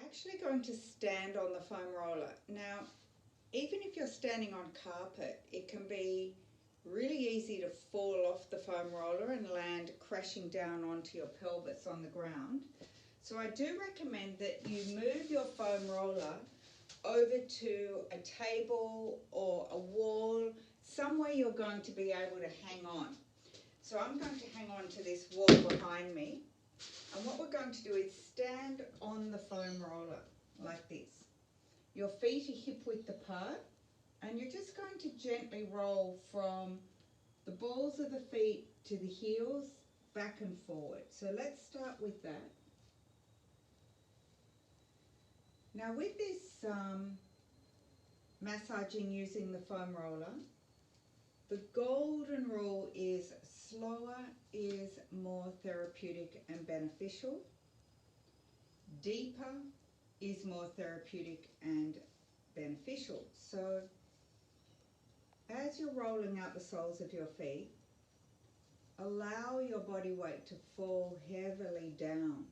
Actually going to stand on the foam roller. Now, even if you're standing on carpet, it can be really easy to fall off the foam roller and land crashing down onto your pelvis on the ground. So I do recommend that you move your foam roller over to a table or a wall, somewhere you're going to be able to hang on. So I'm going to hang on to this wall behind me. And what we're going to do is stand on the foam roller like this. Your feet are hip width apart, and you're just going to gently roll from the balls of the feet to the heels, back and forward. So let's start with that. Now with this massaging using the foam roller, the golden rule is slower is more therapeutic and beneficial. Deeper is more therapeutic and beneficial. So as you're rolling out the soles of your feet, allow your body weight to fall heavily down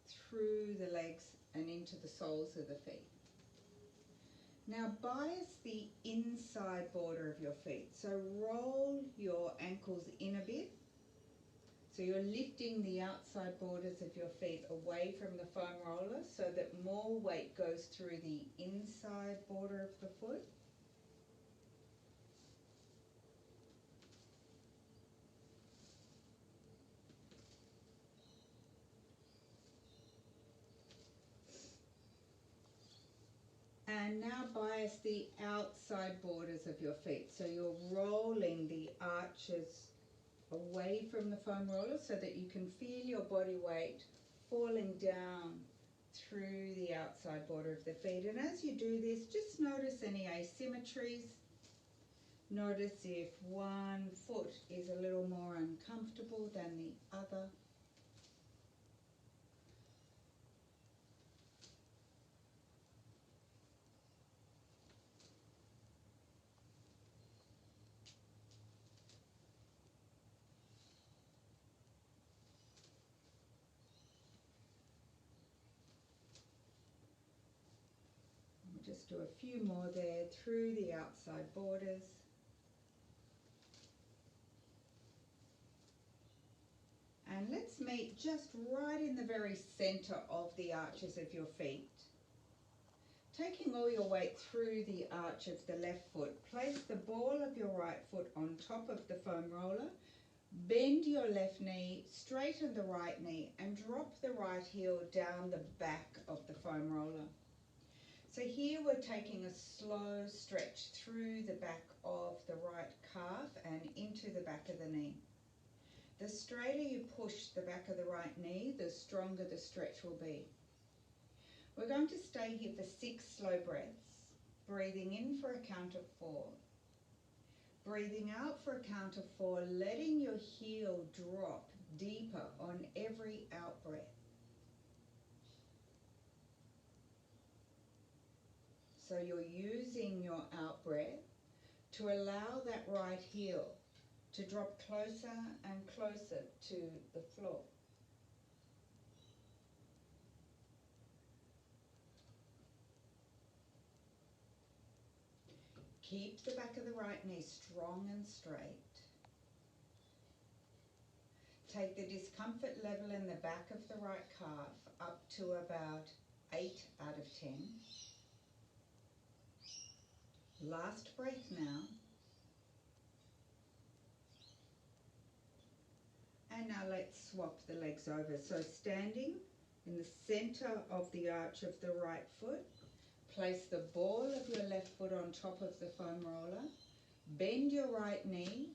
through the legs and into the soles of the feet. Now bias the inside border of your feet. So roll your ankles in a bit. So you're lifting the outside borders of your feet away from the foam roller so that more weight goes through the inside border of the foot. And now bias the outside borders of your feet. So you're rolling the arches away from the foam roller so that you can feel your body weight falling down through the outside border of the feet. And as you do this, just notice any asymmetries. Notice if one foot is a little more uncomfortable than the other. Just do a few more there through the outside borders. And let's meet just right in the very center of the arches of your feet. Taking all your weight through the arch of the left foot, place the ball of your right foot on top of the foam roller. Bend your left knee, straighten the right knee, and drop the right heel down the back of the foam roller. So here we're taking a slow stretch through the back of the right calf and into the back of the knee. The straighter you push the back of the right knee, the stronger the stretch will be. We're going to stay here for 6 slow breaths, breathing in for a count of 4. Breathing out for a count of 4, letting your heel drop deeper on every out breath. So you're using your out breath to allow that right heel to drop closer and closer to the floor. Keep the back of the right knee strong and straight. Take the discomfort level in the back of the right calf up to about 8 out of 10. Last breath now. And now let's swap the legs over. So standing in the center of the arch of the right foot, place the ball of your left foot on top of the foam roller. Bend your right knee,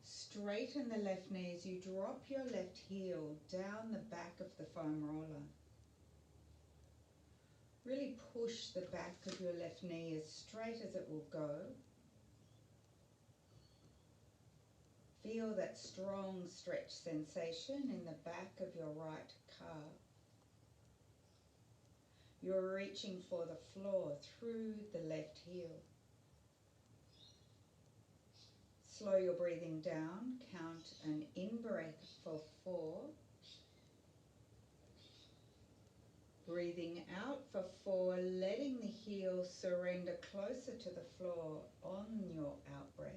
straighten the left knee as you drop your left heel down the back of the foam roller. Really push the back of your left knee as straight as it will go. Feel that strong stretch sensation in the back of your right calf. You're reaching for the floor through the left heel. Slow your breathing down. Count an in-breath for 4. Breathing out for 4, letting the heel surrender closer to the floor on your out breath.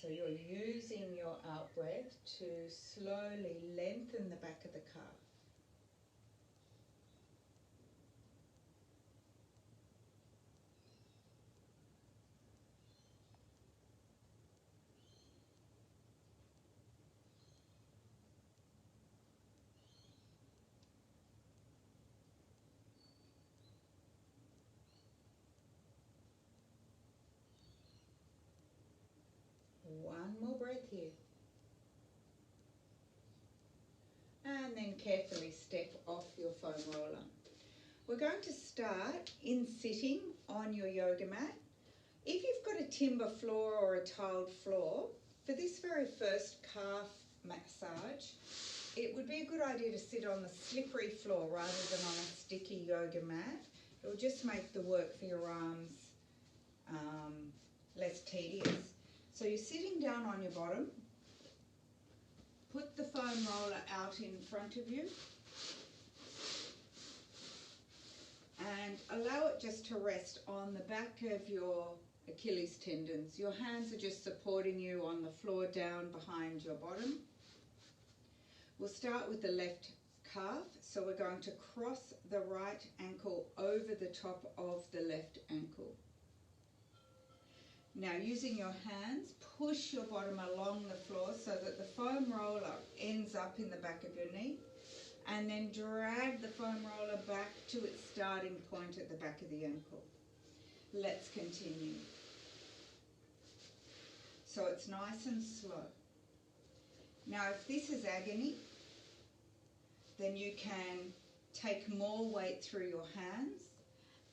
So you're using your out breath to slowly lengthen the back of the calf. One more breath here. And then carefully step off your foam roller. We're going to start in sitting on your yoga mat. If you've got a timber floor or a tiled floor, for this very first calf massage, it would be a good idea to sit on the slippery floor rather than on a sticky yoga mat. It will just make the work for your arms less tedious. So you're sitting down on your bottom. Put the foam roller out in front of you and allow it just to rest on the back of your Achilles tendons. Your hands are just supporting you on the floor down behind your bottom. We'll start with the left calf. So we're going to cross the right ankle over the top of the left ankle. Now, using your hands, push your bottom along the floor so that the foam roller ends up in the back of your knee, and then drag the foam roller back to its starting point at the back of the ankle. Let's continue. So it's nice and slow. Now, if this is agony, then you can take more weight through your hands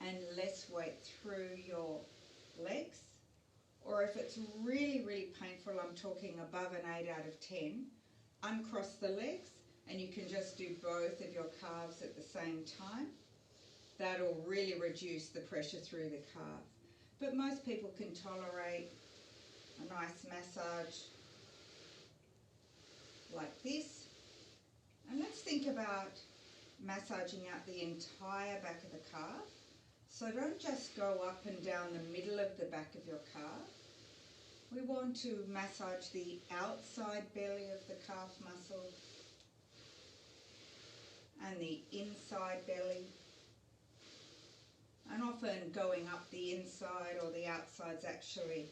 and less weight through your legs. Or if it's really, really painful, I'm talking above an 8 out of 10, uncross the legs and you can just do both of your calves at the same time. That'll really reduce the pressure through the calf. But most people can tolerate a nice massage like this. And let's think about massaging out the entire back of the calf. So don't just go up and down the middle of the back of your calf. We want to massage the outside belly of the calf muscle and the inside belly. And often going up the inside or the outside is actually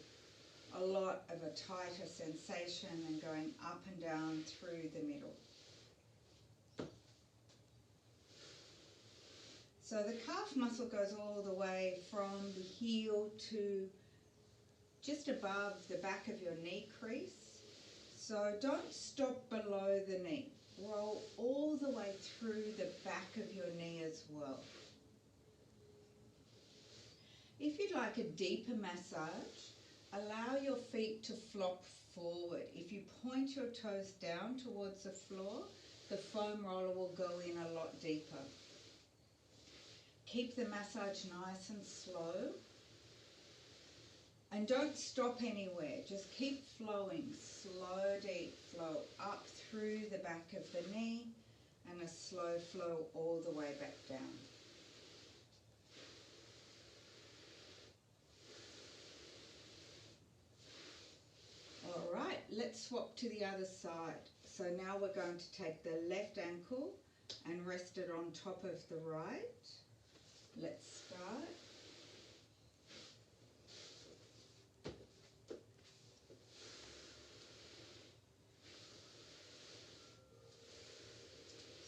a lot of a tighter sensation than going up and down through the middle. So the calf muscle goes all the way from the heel to just above the back of your knee crease. So don't stop below the knee. Roll all the way through the back of your knee as well. If you'd like a deeper massage, allow your feet to flop forward. If you point your toes down towards the floor, the foam roller will go in a lot deeper. Keep the massage nice and slow. And don't stop anywhere. Just keep flowing. Slow, deep flow up through the back of the knee and a slow flow all the way back down. All right, let's swap to the other side. So now we're going to take the left ankle and rest it on top of the right. Let's start.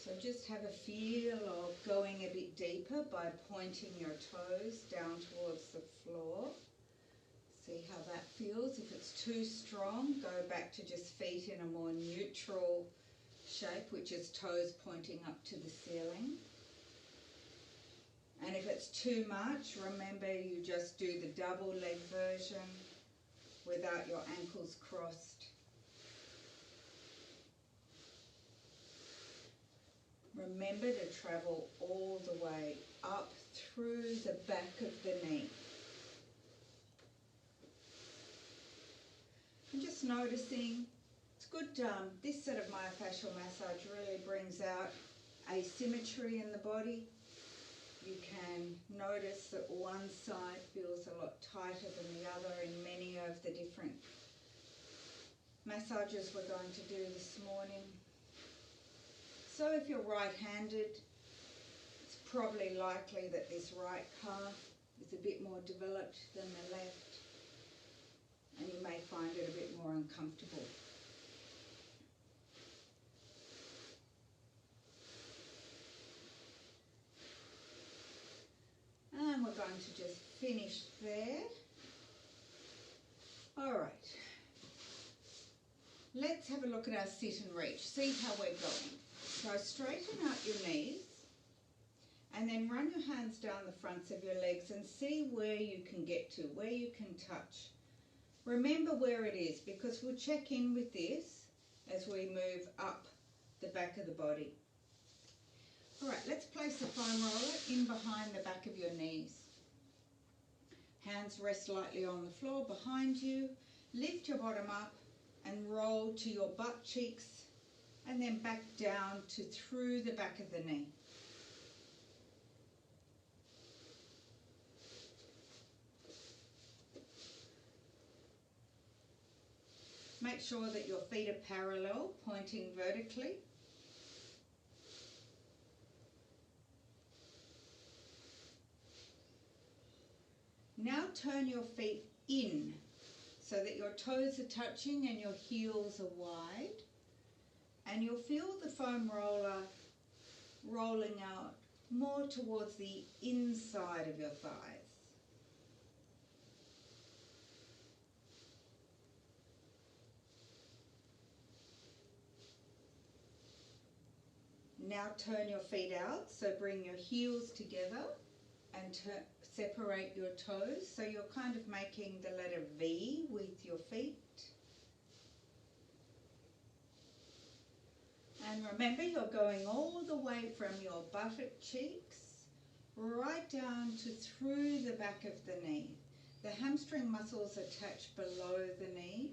So just have a feel of going a bit deeper by pointing your toes down towards the floor. See how that feels. If it's too strong, go back to just feet in a more neutral shape, which is toes pointing up to the ceiling. And if it's too much, remember you just do the double leg version without your ankles crossed. Remember to travel all the way up through the back of the knee. And just noticing, it's good, this sort of myofascial massage really brings out asymmetry in the body. You can notice that one side feels a lot tighter than the other in many of the different massages we're going to do this morning. So if you're right-handed, it's probably likely that this right calf is a bit more developed than the left, and you may find it a bit more uncomfortable. And we're going to just finish there. All right. Let's have a look at our sit and reach. See how we're going. So straighten out your knees and then run your hands down the fronts of your legs and see where you can get to, where you can touch. Remember where it is, because we'll check in with this as we move up the back of the body. All right, let's place the foam roller in behind the back of your knees. Hands rest lightly on the floor behind you. Lift your bottom up and roll to your butt cheeks and then back down to through the back of the knee. Make sure that your feet are parallel, pointing vertically. Now turn your feet in so that your toes are touching and your heels are wide. And you'll feel the foam roller rolling out more towards the inside of your thighs. Now turn your feet out, so bring your heels together and separate your toes. So you're kind of making the letter V with your feet. And remember, you're going all the way from your buttock cheeks right down to through the back of the knee. The hamstring muscles attach below the knee.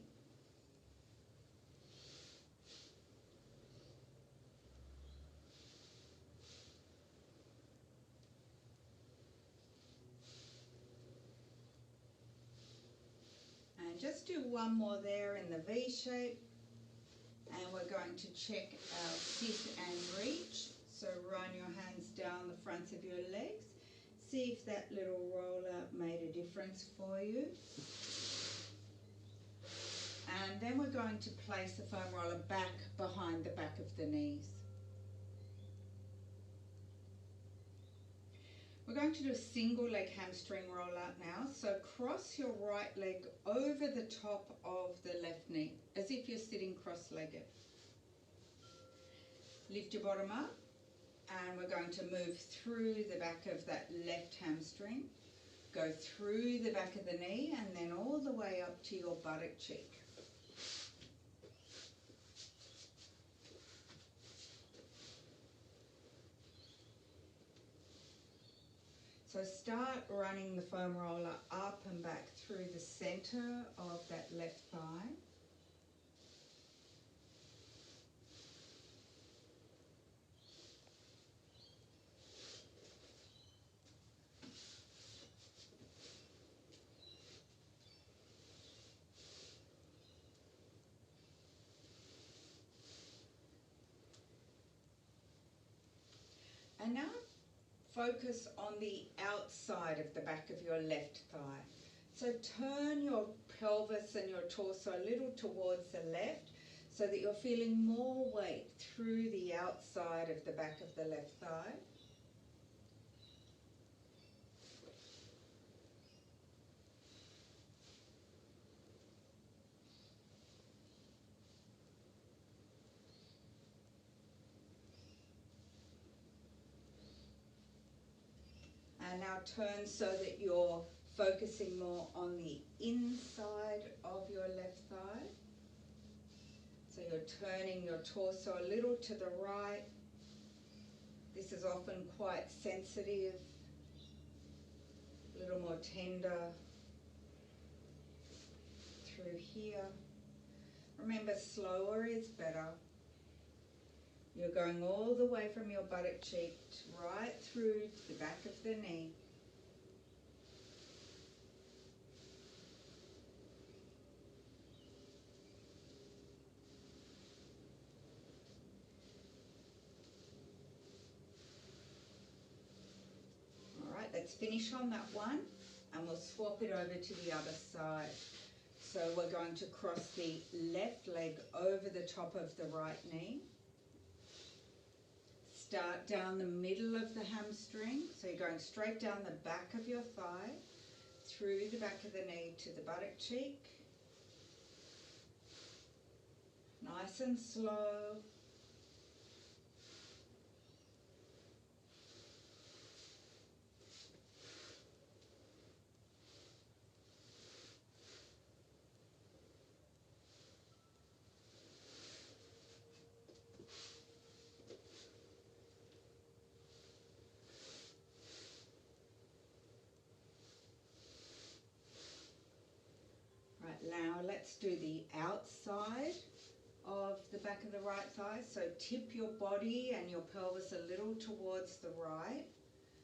And just do one more there in the V shape. And we're going to check our sit and reach. So run your hands down the fronts of your legs. See if that little roller made a difference for you. And then we're going to place the foam roller back behind the back of the knees. We're going to do a single leg hamstring roll out now. So cross your right leg over the top of the left knee, as if you're sitting cross-legged. Lift your bottom up, and we're going to move through the back of that left hamstring. Go through the back of the knee, and then all the way up to your buttock cheek. So start running the foam roller up and back through the center of that left thigh. And now focus on the outside of the back of your left thigh. So turn your pelvis and your torso a little towards the left so that you're feeling more weight through the outside of the back of the left thigh. And now turn so that you're focusing more on the inside of your left thigh. So you're turning your torso a little to the right. This is often quite sensitive, a little more tender through here. Remember, slower is better. You're going all the way from your buttock cheek right through to the back of the knee. All right, let's finish on that one and we'll swap it over to the other side. So we're going to cross the left leg over the top of the right knee. Start down the middle of the hamstring. So you're going straight down the back of your thigh, through the back of the knee to the buttock cheek. Nice and slow. Now let's do the outside of the back of the right thigh. So tip your body and your pelvis a little towards the right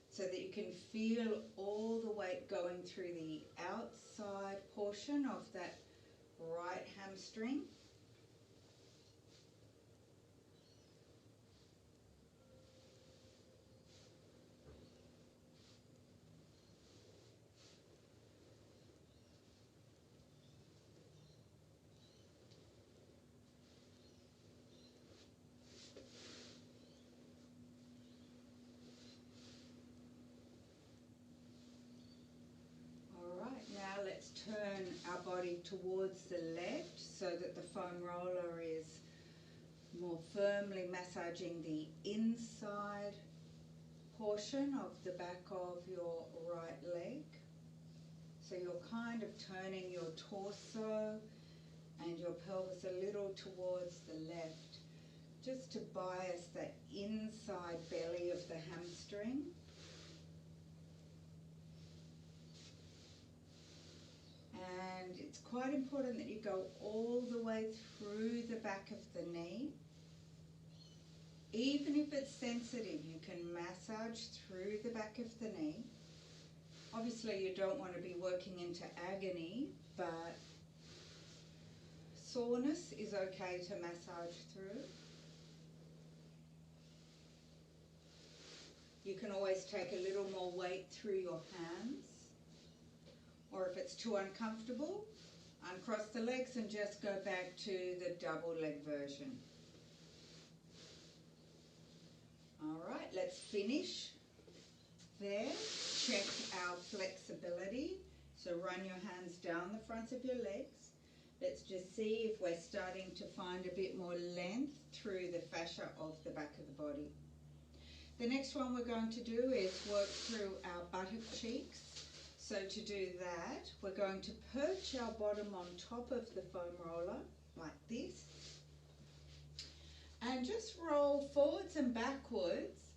so that you can feel all the weight going through the outside portion of that right hamstring. Let's turn our body towards the left so that the foam roller is more firmly massaging the inside portion of the back of your right leg. So you're kind of turning your torso and your pelvis a little towards the left, just to bias that inside belly of the hamstring. And it's quite important that you go all the way through the back of the knee. Even if it's sensitive, you can massage through the back of the knee. Obviously, you don't want to be working into agony, but soreness is okay to massage through. You can always take a little more weight through your hands. Or if it's too uncomfortable, uncross the legs and just go back to the double leg version. All right, let's finish there. Check our flexibility. So run your hands down the fronts of your legs. Let's just see if we're starting to find a bit more length through the fascia of the back of the body. The next one we're going to do is work through our buttock cheeks. So to do that, we're going to perch our bottom on top of the foam roller, like this. And just roll forwards and backwards,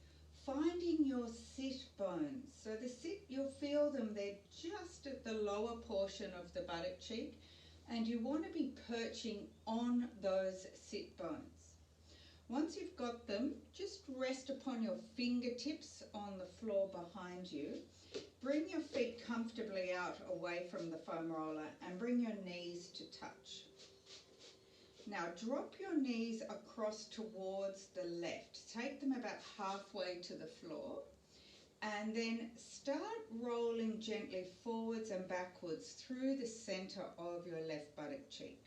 finding your sit bones. So the sit, you'll feel them, they're just at the lower portion of the buttock cheek, and you want to be perching on those sit bones. Once you've got them, just rest upon your fingertips on the floor behind you. Bring your feet comfortably out away from the foam roller and bring your knees to touch. Now drop your knees across towards the left. Take them about halfway to the floor and then start rolling gently forwards and backwards through the center of your left buttock cheek.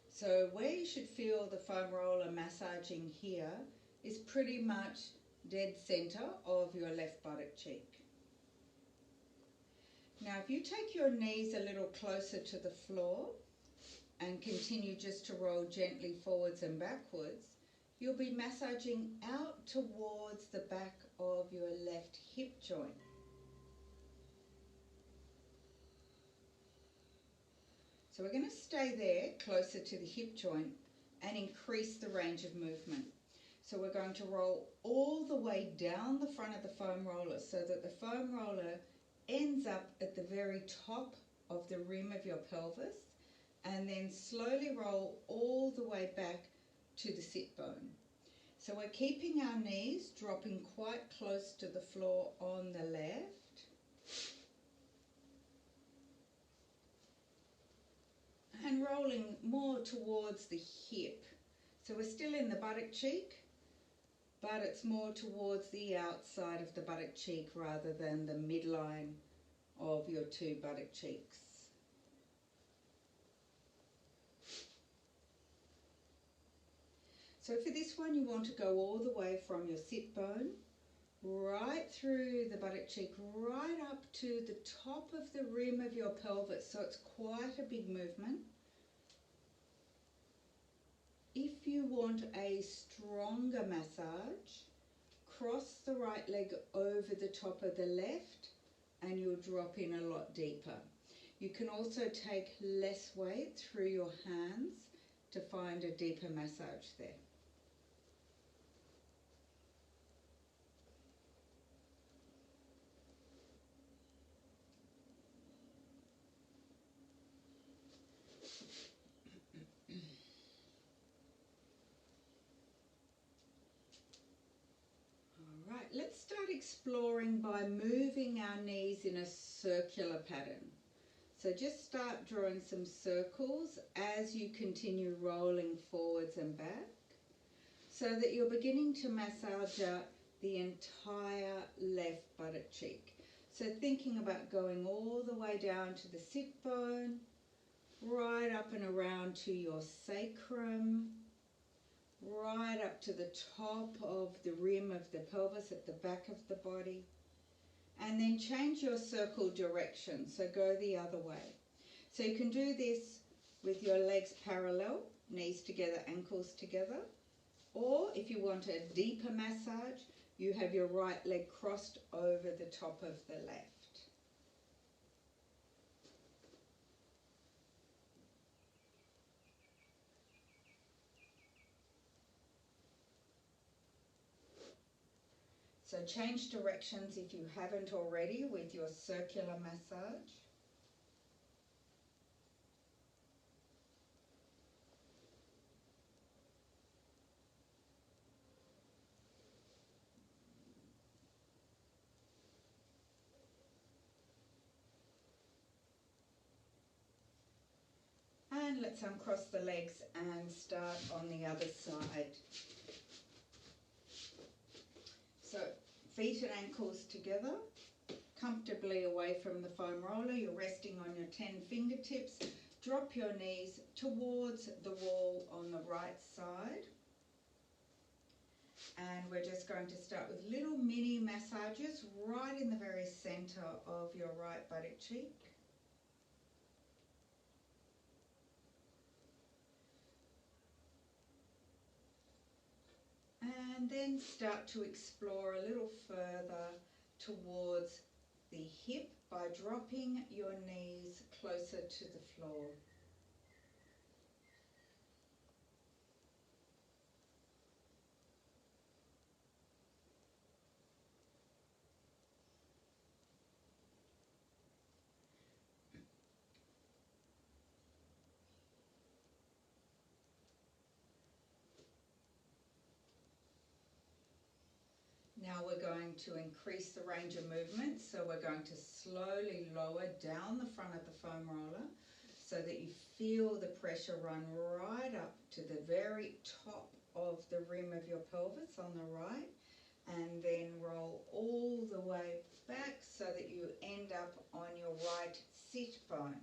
So where you should feel the foam roller massaging here is pretty much dead center of your left buttock cheek. Now if you take your knees a little closer to the floor and continue just to roll gently forwards and backwards, you'll be massaging out towards the back of your left hip joint. So we're going to stay there closer to the hip joint and increase the range of movement. So we're going to roll all the way down the front of the foam roller so that the foam roller ends up at the very top of the rim of your pelvis, and then slowly roll all the way back to the sit bone. So we're keeping our knees dropping quite close to the floor on the left. And rolling more towards the hip. So we're still in the buttock cheek, but it's more towards the outside of the buttock cheek rather than the midline of your two buttock cheeks. So for this one, you want to go all the way from your sit bone, right through the buttock cheek, right up to the top of the rim of your pelvis. So it's quite a big movement. If you want a stronger massage, cross the right leg over the top of the left and you'll drop in a lot deeper. You can also take less weight through your hands to find a deeper massage there. Let's start exploring by moving our knees in a circular pattern. So just start drawing some circles as you continue rolling forwards and back, so that you're beginning to massage out the entire left buttock cheek. So thinking about going all the way down to the sit bone, right up and around to your sacrum, right up to the top of the rim of the pelvis at the back of the body, and then change your circle direction, so go the other way. So you can do this with your legs parallel, knees together, ankles together, or if you want a deeper massage, you have your right leg crossed over the top of the left. So change directions if you haven't already with your circular massage. And let's uncross the legs and start on the other side. So feet and ankles together, comfortably away from the foam roller. You're resting on your 10 fingertips. Drop your knees towards the wall on the right side. And we're just going to start with little mini massages right in the very center of your right buttock cheek. And then start to explore a little further towards the hip by dropping your knees closer to the floor. Now we're going to increase the range of movement, so we're going to slowly lower down the front of the foam roller so that you feel the pressure run right up to the very top of the rim of your pelvis on the right, and then roll all the way back so that you end up on your right sit bone.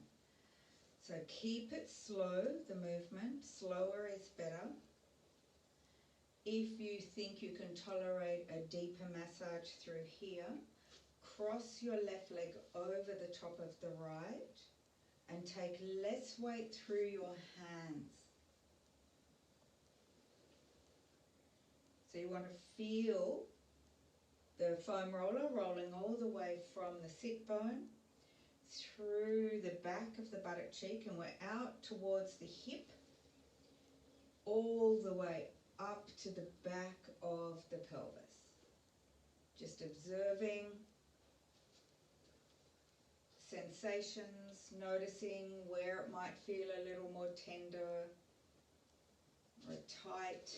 So keep it slow, the movement, slower is better. If you think you can tolerate a deeper massage through here, cross your left leg over the top of the right and take less weight through your hands. So you want to feel the foam roller rolling all the way from the sit bone through the back of the buttock cheek, and we're out towards the hip, all the way up to the back of the pelvis. Just observing sensations, noticing where it might feel a little more tender or tight.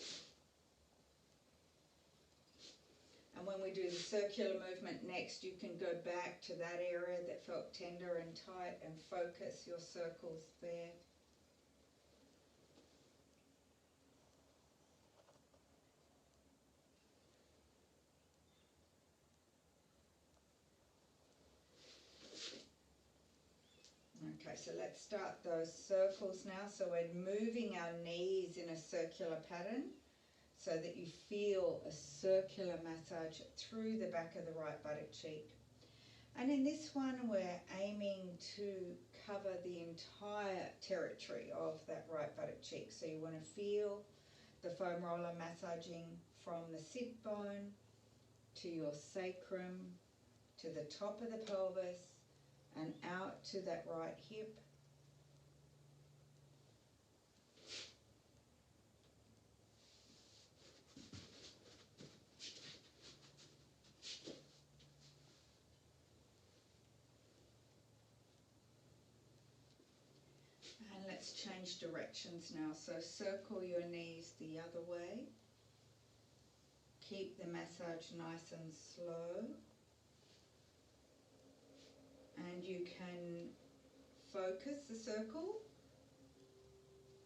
And when we do the circular movement next, you can go back to that area that felt tender and tight and focus your circles there. Okay, so let's start those circles now. So we're moving our knees in a circular pattern so that you feel a circular massage through the back of the right buttock cheek. And in this one, we're aiming to cover the entire territory of that right buttock cheek. So you want to feel the foam roller massaging from the sit bone to your sacrum, to the top of the pelvis, and out to that right hip. And let's change directions now. So circle your knees the other way. Keep the massage nice and slow. And you can focus the circle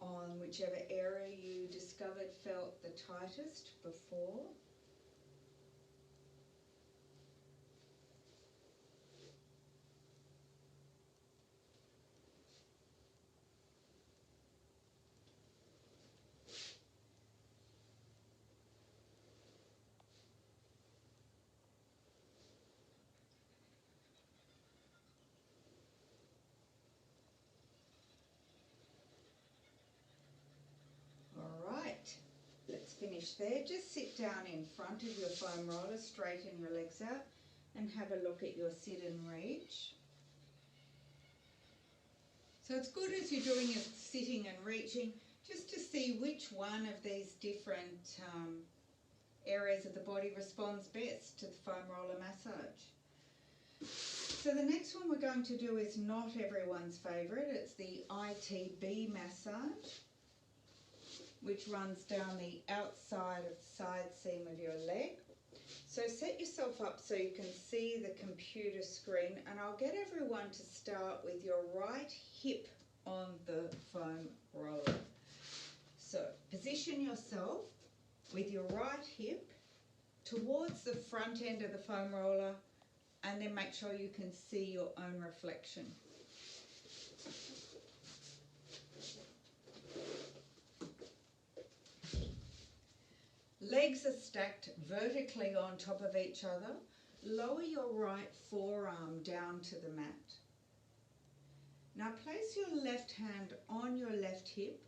on whichever area you discovered felt the tightest before. Finish there. Just sit down in front of your foam roller, straighten your legs out and have a look at your sit and reach. So it's good as you're doing your sitting and reaching just to see which one of these different areas of the body responds best to the foam roller massage. So the next one we're going to do is not everyone's favourite. It's the ITB massage, which runs down the outside of the side seam of your leg. So set yourself up so you can see the computer screen, and I'll get everyone to start with your right hip on the foam roller. So position yourself with your right hip towards the front end of the foam roller, and then make sure you can see your own reflection. Legs are stacked vertically on top of each other. Lower your right forearm down to the mat. Now place your left hand on your left hip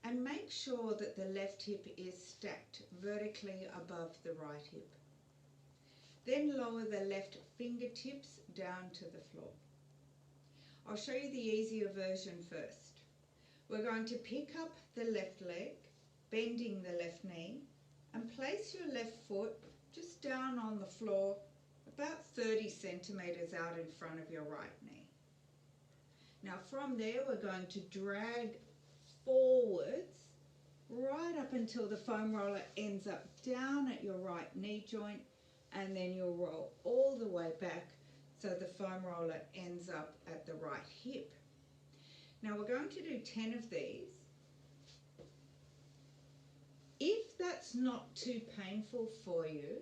and make sure that the left hip is stacked vertically above the right hip. Then lower the left fingertips down to the floor. I'll show you the easier version first. We're going to pick up the left leg, bending the left knee, and place your left foot just down on the floor about 30 centimetres out in front of your right knee. Now from there we're going to drag forwards right up until the foam roller ends up down at your right knee joint, and then you'll roll all the way back so the foam roller ends up at the right hip. Now we're going to do 10 of these. If that's not too painful for you,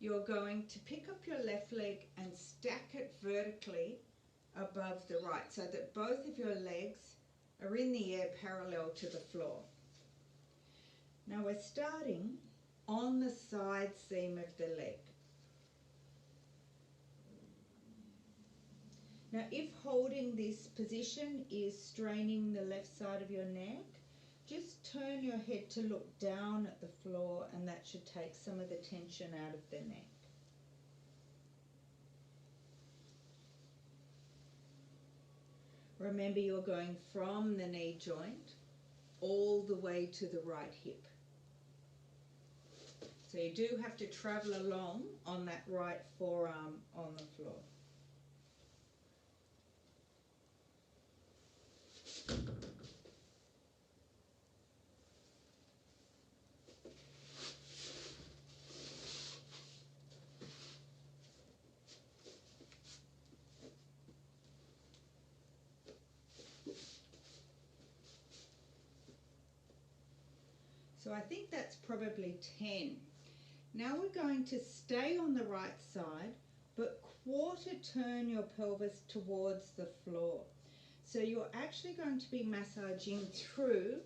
you're going to pick up your left leg and stack it vertically above the right so that both of your legs are in the air parallel to the floor. Now we're starting on the side seam of the leg. Now if holding this position is straining the left side of your neck, just turn your head to look down at the floor, and that should take some of the tension out of the neck. Remember, you're going from the knee joint all the way to the right hip. So you do have to travel along on that right forearm on the floor. So I think that's probably 10. Now we're going to stay on the right side, but quarter turn your pelvis towards the floor. So you're actually going to be massaging through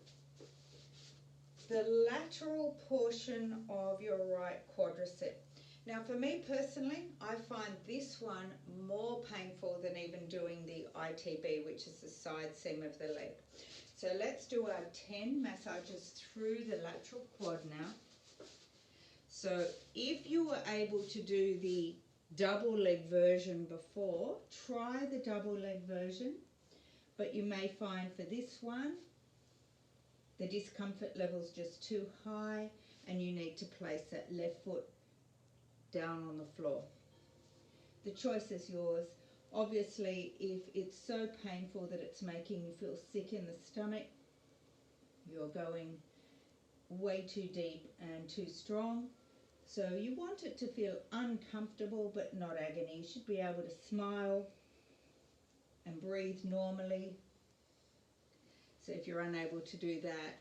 the lateral portion of your right quadricep. Now for me personally, I find this one more painful than even doing the ITB, which is the side seam of the leg. So let's do our 10 massages through the lateral quad now. So if you were able to do the double leg version before, try the double leg version, but you may find for this one, the discomfort level's just too high and you need to place that left foot down on the floor. The choice is yours. Obviously, if it's so painful that it's making you feel sick in the stomach, you're going way too deep and too strong. So you want it to feel uncomfortable but not agony. You should be able to smile and breathe normally. So if you're unable to do that,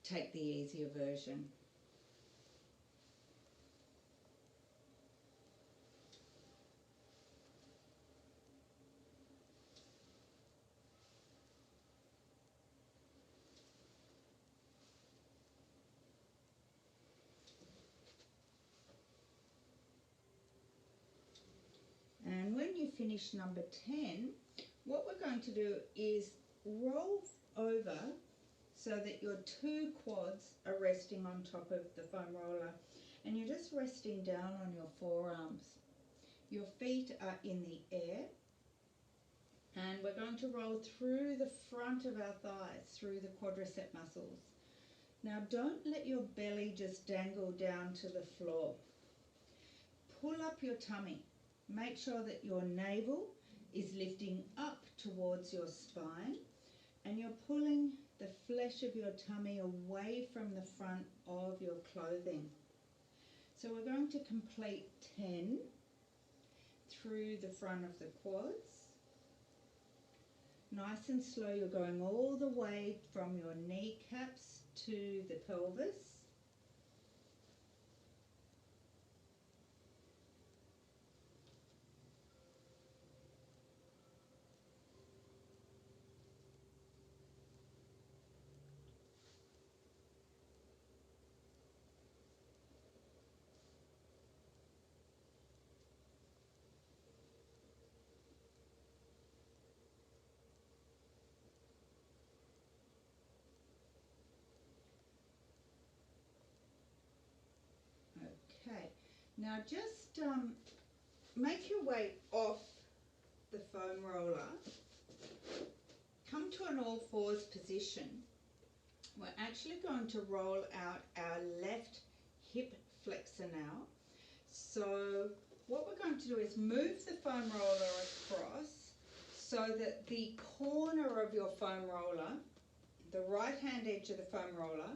take the easier version. And when you finish number 10, what we're going to do is roll over so that your two quads are resting on top of the foam roller, and you're just resting down on your forearms. Your feet are in the air, and we're going to roll through the front of our thighs, through the quadricep muscles. Now don't let your belly just dangle down to the floor. Pull up your tummy. Make sure that your navel is lifting up towards your spine, and you're pulling the flesh of your tummy away from the front of your clothing. So we're going to complete 10 through the front of the quads. Nice and slow, you're going all the way from your kneecaps to the pelvis. Okay, now just make your way off the foam roller. Come to an all fours position. We're actually going to roll out our left hip flexor now. So what we're going to do is move the foam roller across so that the corner of your foam roller, the right hand edge of the foam roller,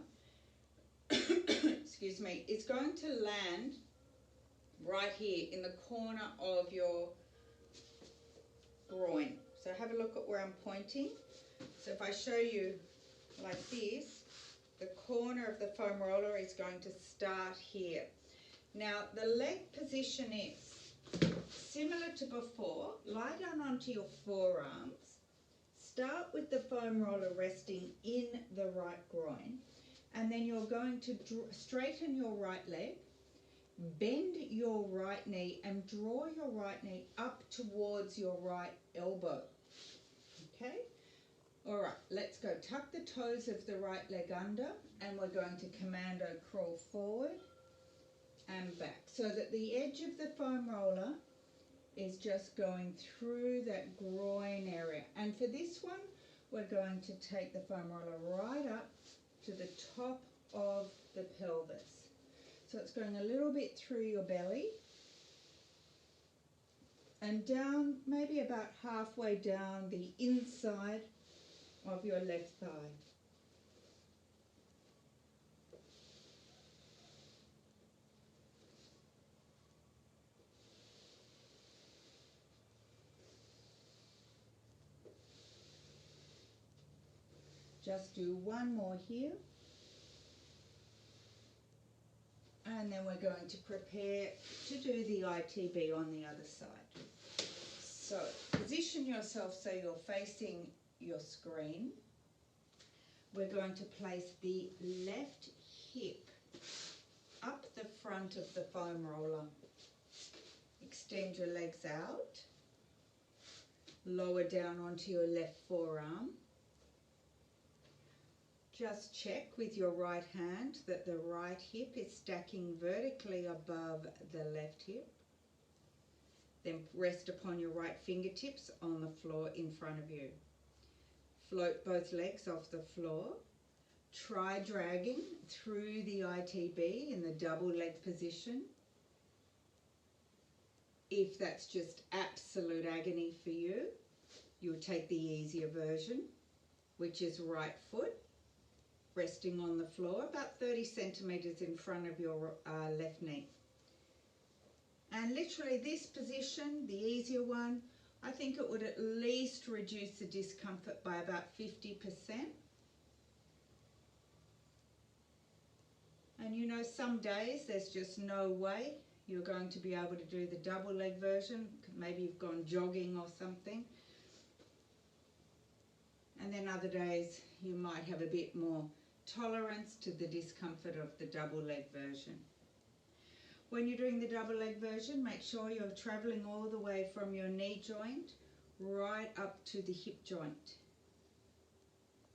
excuse me, is going to land right here in the corner of your groin. So have a look at where I'm pointing. So if I show you like this, the corner of the foam roller is going to start here. Now the leg position is similar to before. Lie down onto your forearms. Start with the foam roller resting in the right groin, and then you're going to straighten your right leg, bend your right knee and draw your right knee up towards your right elbow. Okay? Alright, let's go. Tuck the toes of the right leg under, and we're going to commando crawl forward and back so that the edge of the foam roller is just going through that groin area. And for this one, we're going to take the foam roller right up to the top of the pelvis. So it's going a little bit through your belly and down, maybe about halfway down the inside of your left thigh. Just do one more here. And then we're going to prepare to do the ITB on the other side. So position yourself so you're facing your screen. We're going to place the left hip up the front of the foam roller. Extend your legs out. Lower down onto your left forearm. Just check with your right hand that the right hip is stacking vertically above the left hip. Then rest upon your right fingertips on the floor in front of you. Float both legs off the floor. Try dragging through the ITB in the double leg position. If that's just absolute agony for you, you'll take the easier version, which is right foot resting on the floor about 30 centimeters in front of your left knee. And literally this position, the easier one, I think it would at least reduce the discomfort by about 50%. And you know, some days there's just no way you're going to be able to do the double leg version. Maybe you've gone jogging or something. And then other days you might have a bit more tolerance to the discomfort of the double leg version. When you're doing the double leg version, make sure you're traveling all the way from your knee joint right up to the hip joint.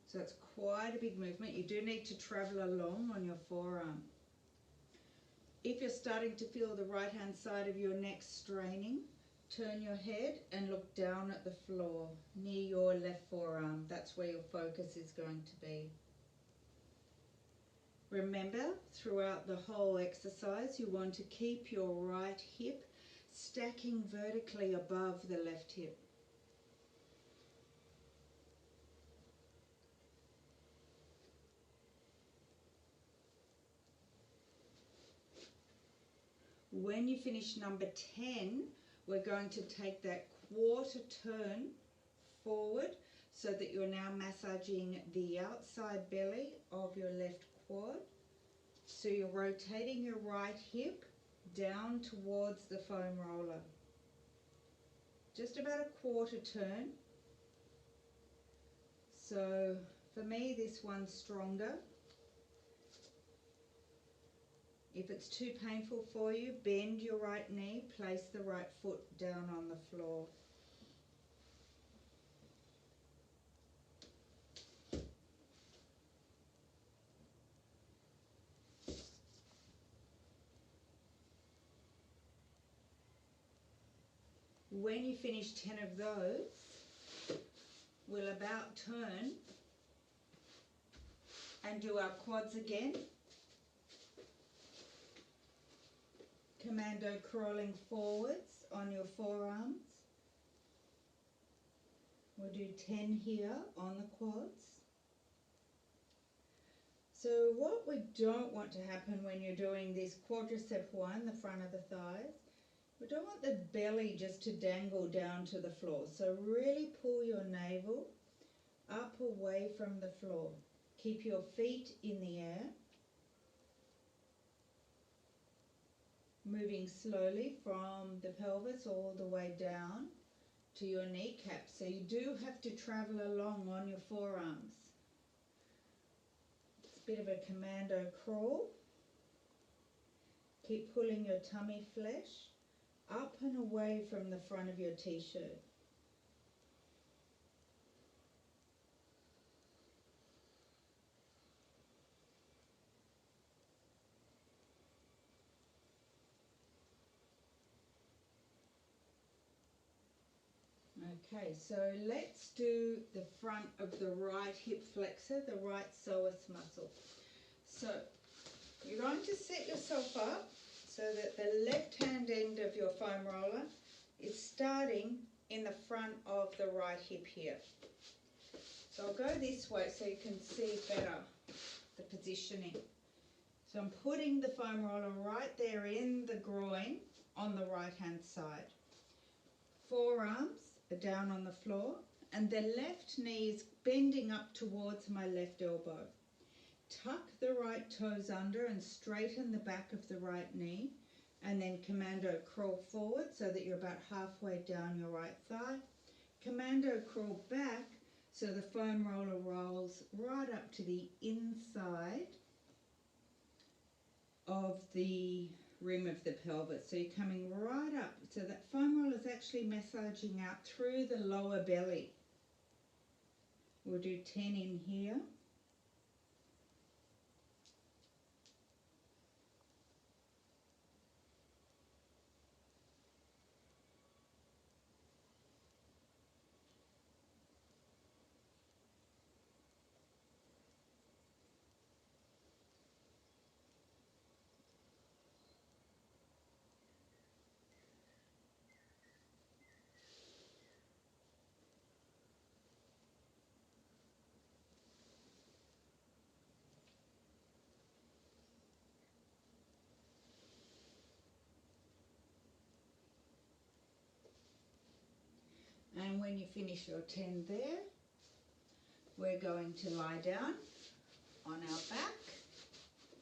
So it's quite a big movement. You do need to travel along on your forearm. If you're starting to feel the right hand side of your neck straining, turn your head and look down at the floor near your left forearm. That's where your focus is going to be. Remember, throughout the whole exercise, you want to keep your right hip stacking vertically above the left hip. When you finish number 10, we're going to take that quarter turn forward so that you're now massaging the outside belly of your left quad. So you're rotating your right hip down towards the foam roller. Just about a quarter turn. So for me, this one's stronger. If it's too painful for you, bend your right knee, place the right foot down on the floor. When you finish 10 of those, we'll about turn and do our quads again. Commando crawling forwards on your forearms. We'll do 10 here on the quads. So what we don't want to happen when you're doing this quadricep one, the front of the thighs, we don't want the belly just to dangle down to the floor. So really pull your navel up away from the floor. Keep your feet in the air. Moving slowly from the pelvis all the way down to your kneecaps. So you do have to travel along on your forearms. It's a bit of a commando crawl. Keep pulling your tummy flesh up and away from the front of your t-shirt. Okay, so let's do the front of the right hip flexor, the right psoas muscle. So you're going to set yourself up so that the left hand end of your foam roller is starting in the front of the right hip here. So I'll go this way so you can see better the positioning. So I'm putting the foam roller right there in the groin on the right hand side. Forearms are down on the floor and the left knee is bending up towards my left elbow. Tuck the right toes under and straighten the back of the right knee, and then commando crawl forward so that you're about halfway down your right thigh. Commando crawl back so the foam roller rolls right up to the inside of the rim of the pelvis. So you're coming right up, so that foam roller is actually massaging out through the lower belly. We'll do 10 in here. And when you finish your 10 there, we're going to lie down on our back.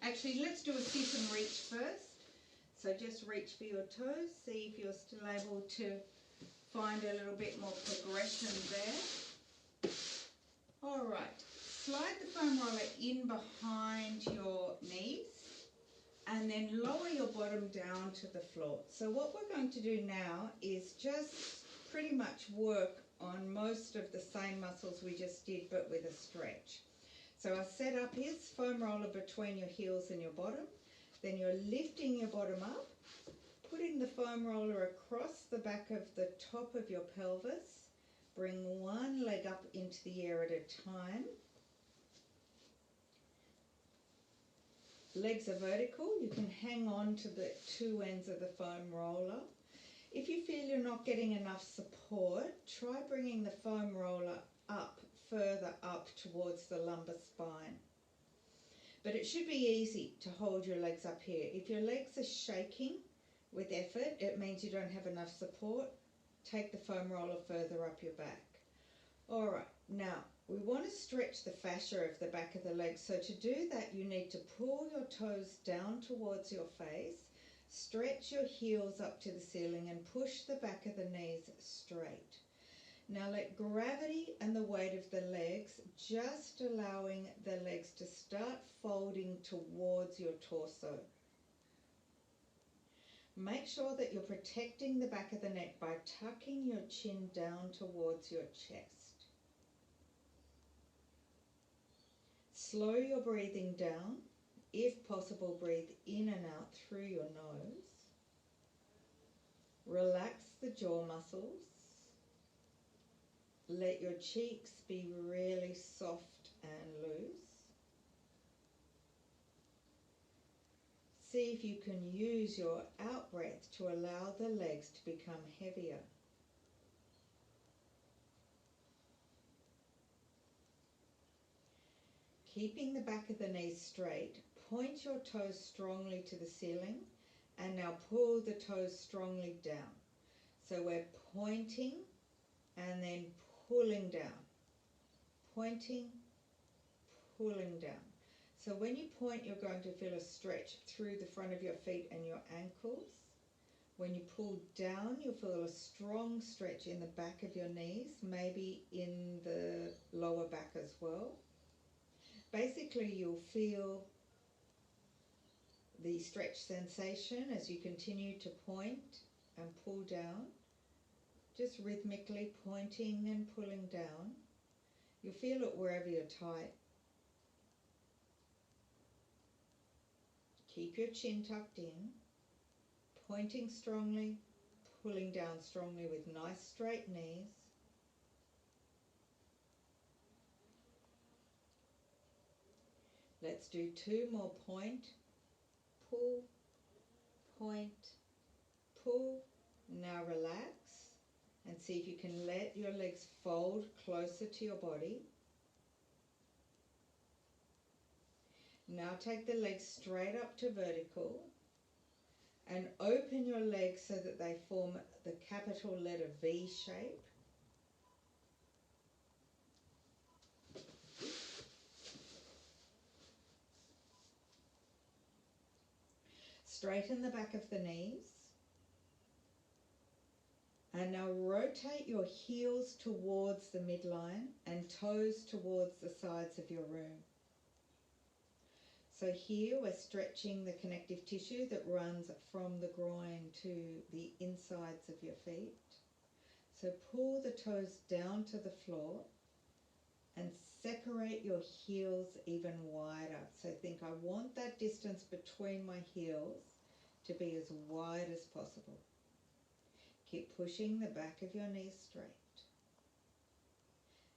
Actually, let's do a sit and reach first. So just reach for your toes, see if you're still able to find a little bit more progression there. All right, slide the foam roller in behind your knees and then lower your bottom down to the floor. So what we're going to do now is just pretty much work on most of the same muscles we just did, but with a stretch. So our setup is foam roller between your heels and your bottom. Then you're lifting your bottom up, putting the foam roller across the back of the top of your pelvis. Bring one leg up into the air at a time. Legs are vertical. You can hang on to the two ends of the foam roller. If you feel you're not getting enough support, try bringing the foam roller up, further up towards the lumbar spine. But it should be easy to hold your legs up here. If your legs are shaking with effort, it means you don't have enough support. Take the foam roller further up your back. All right, now we want to stretch the fascia of the back of the leg. So to do that, you need to pull your toes down towards your face. Stretch your heels up to the ceiling and push the back of the knees straight. Now let gravity and the weight of the legs, just allowing the legs to start folding towards your torso. Make sure that you're protecting the back of the neck by tucking your chin down towards your chest. Slow your breathing down. If possible, breathe in and out through your nose. Relax the jaw muscles. Let your cheeks be really soft and loose. See if you can use your out breath to allow the legs to become heavier. Keeping the back of the knees straight, point your toes strongly to the ceiling and now pull the toes strongly down. So we're pointing and then pulling down. Pointing, pulling down. So when you point, you're going to feel a stretch through the front of your feet and your ankles. When you pull down, you'll feel a strong stretch in the back of your knees, maybe in the lower back as well. Basically, you'll feel the stretch sensation as you continue to point and pull down, just rhythmically pointing and pulling down. You'll feel it wherever you're tight. Keep your chin tucked in, pointing strongly, pulling down strongly with nice straight knees. Let's do 2 more. Point, pull, point, pull. Now relax and see if you can let your legs fold closer to your body. Now take the legs straight up to vertical and open your legs so that they form the capital letter V shape. Straighten the back of the knees. And now rotate your heels towards the midline and toes towards the sides of your room. So here we're stretching the connective tissue that runs from the groin to the insides of your feet. So pull the toes down to the floor and separate your heels even wider. So think, I want that distance between my heels to be as wide as possible. Keep pushing the back of your knees straight.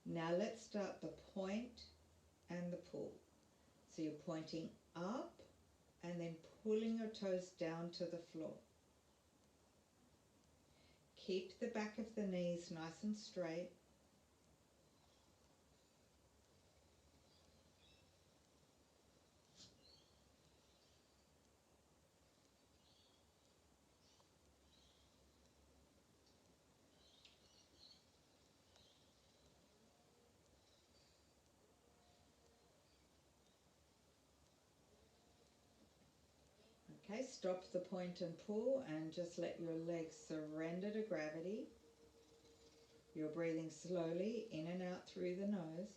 Now let's start the point and the pull. So you're pointing up and then pulling your toes down to the floor. Keep the back of the knees nice and straight. Okay, stop the point and pull and just let your legs surrender to gravity. You're breathing slowly in and out through the nose.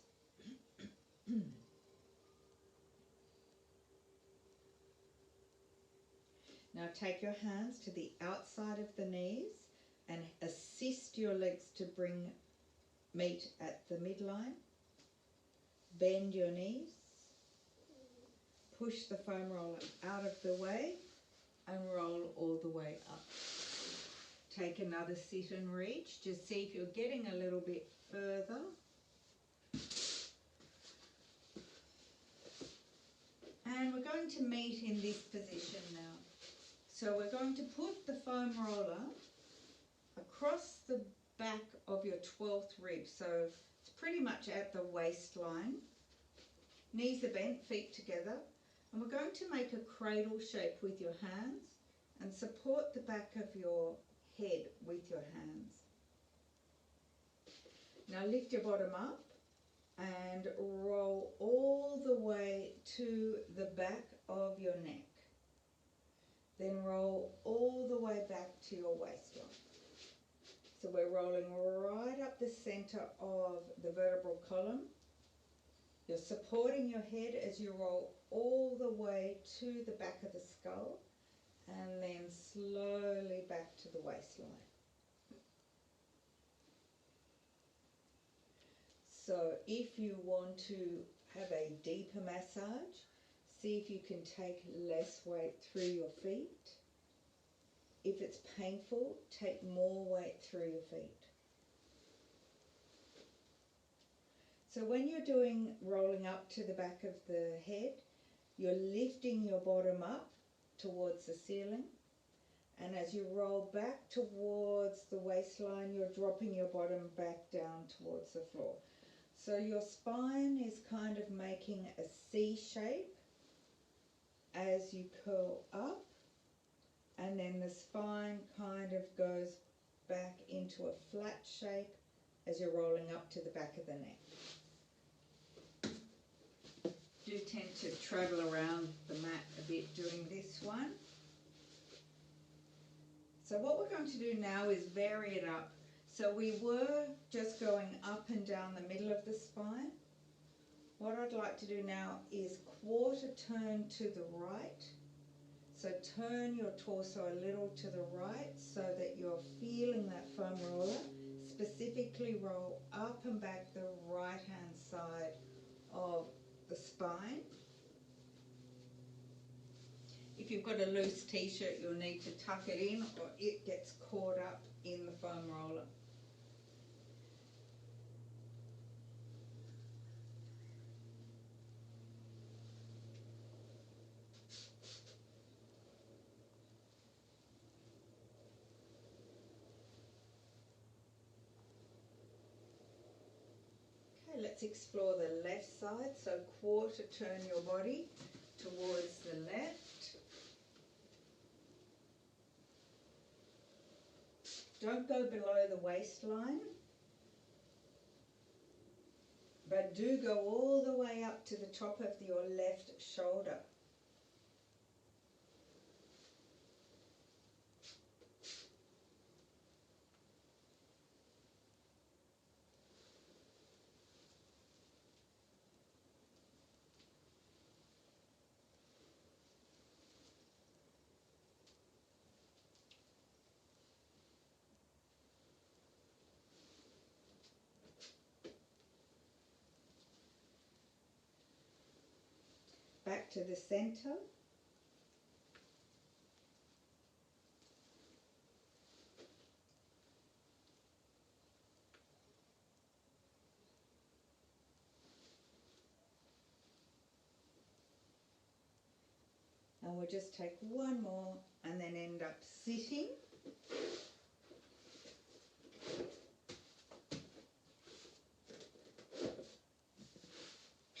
Now take your hands to the outside of the knees and assist your legs to meet at the midline. Bend your knees. Push the foam roller out of the way and roll all the way up. Take another sit and reach. Just see if you're getting a little bit further. And we're going to meet in this position now. So we're going to put the foam roller across the back of your 12th rib. So it's pretty much at the waistline. Knees are bent, feet together. And we're going to make a cradle shape with your hands and support the back of your head with your hands. Now lift your bottom up and roll all the way to the back of your neck. Then roll all the way back to your waistline. So we're rolling right up the center of the vertebral column. You're supporting your head as you roll all the way to the back of the skull and then slowly back to the waistline. So if you want to have a deeper massage, see if you can take less weight through your feet. If it's painful, take more weight through your feet. So when you're doing rolling up to the back of the head, you're lifting your bottom up towards the ceiling. And as you roll back towards the waistline, you're dropping your bottom back down towards the floor. So your spine is kind of making a C shape as you curl up. And then the spine kind of goes back into a flat shape as you're rolling up to the back of the neck. Do tend to travel around the mat a bit doing this one. So what we're going to do now is vary it up. So we were just going up and down the middle of the spine. What I'd like to do now is quarter turn to the right. So turn your torso a little to the right so that you're feeling that foam roller. Specifically roll up and back the right hand side of the spine. If you've got a loose t-shirt, you'll need to tuck it in or it gets caught up in the foam roller. Okay, let's explore the left side. So quarter turn your body towards the left. Don't go below the waistline, but do go all the way up to the top of your left shoulder. back to the center. And we'll just take one more and then end up sitting.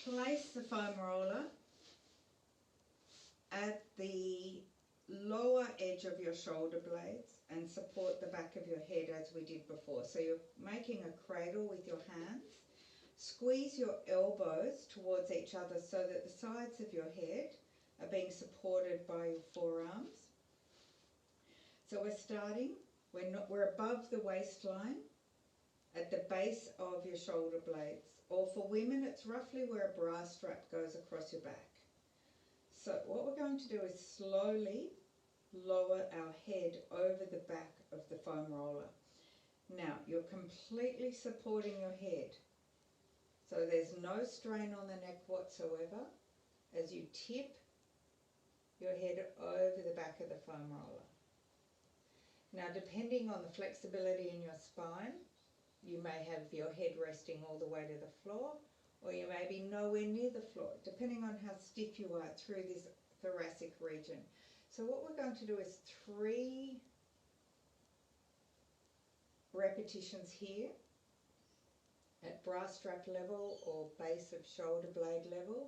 Place the foam roller at the lower edge of your shoulder blades and support the back of your head as we did before. So you're making a cradle with your hands. Squeeze your elbows towards each other so that the sides of your head are being supported by your forearms. So we're starting, we're above the waistline at the base of your shoulder blades. Or for women, it's roughly where a bra strap goes across your back. So what we're going to do is slowly lower our head over the back of the foam roller. Now, you're completely supporting your head. So there's no strain on the neck whatsoever as you tip your head over the back of the foam roller. Now, depending on the flexibility in your spine, you may have your head resting all the way to the floor, or you may be nowhere near the floor, depending on how stiff you are through this thoracic region. So what we're going to do is 3 repetitions here at bra strap level or base of shoulder blade level.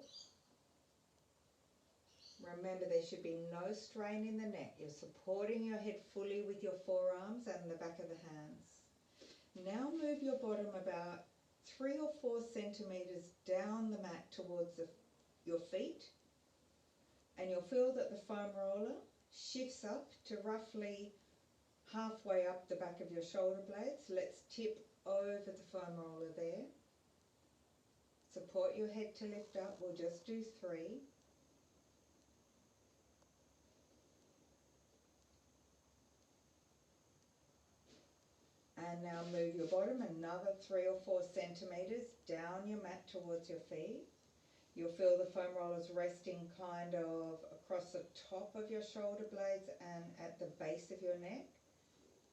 Remember, there should be no strain in the neck. You're supporting your head fully with your forearms and the back of the hands. Now move your bottom about 3 or 4 centimeters down the mat towards your feet, and you'll feel that the foam roller shifts up to roughly halfway up the back of your shoulder blades. Let's tip over the foam roller there. Support your head to lift up. We'll just do 3. And now move your bottom another 3 or 4 centimeters down your mat towards your feet. You'll feel the foam rollers resting kind of across the top of your shoulder blades and at the base of your neck.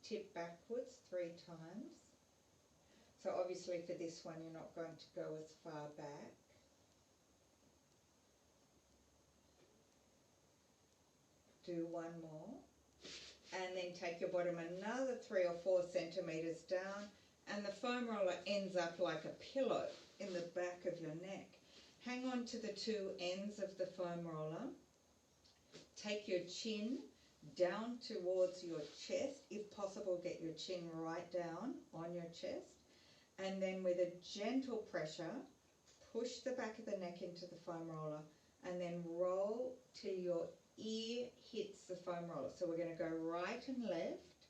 Tip backwards 3 times. So obviously for this one you're not going to go as far back. Do 1 more. And then take your bottom another 3 or 4 centimeters down, and the foam roller ends up like a pillow in the back of your neck. Hang on to the 2 ends of the foam roller. Take your chin down towards your chest. If possible, get your chin right down on your chest. And then with a gentle pressure, push the back of the neck into the foam roller and then roll till your ear hits the foam roller. So we're going to go right and left.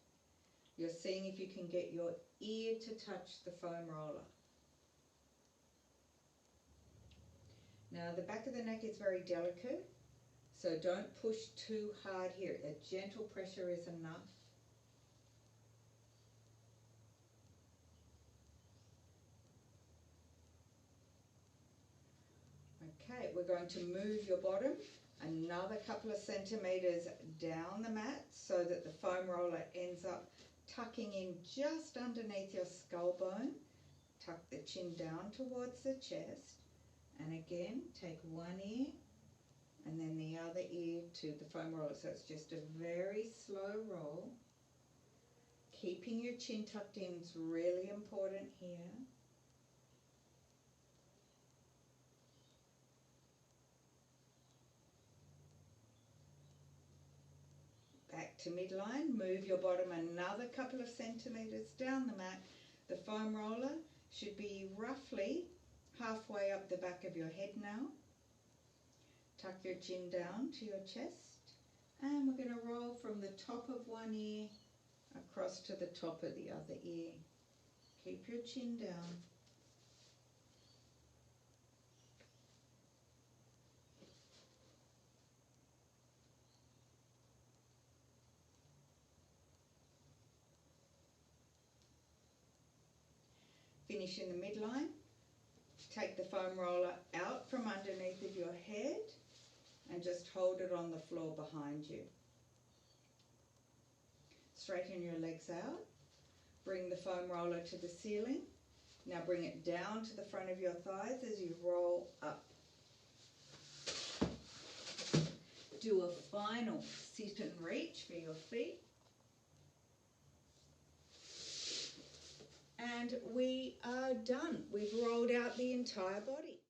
You're seeing if you can get your ear to touch the foam roller. Now the back of the neck is very delicate, so don't push too hard here. A gentle pressure is enough. Okay, we're going to move your bottom another couple of centimeters down the mat so that the foam roller ends up tucking in just underneath your skull bone. Tuck the chin down towards the chest, and again take one ear and then the other ear to the foam roller. So it's just a very slow roll. Keeping your chin tucked in is really important here. Back to midline, move your bottom another couple of centimeters down the mat. The foam roller should be roughly halfway up the back of your head now. Tuck your chin down to your chest, and we're going to roll from the top of one ear across to the top of the other ear. Keep your chin down. Finish in the midline. Take the foam roller out from underneath of your head and just hold it on the floor behind you. Straighten your legs out. Bring the foam roller to the ceiling. Now bring it down to the front of your thighs as you roll up. Do a final sit and reach for your feet. And we are done. We've rolled out the entire body.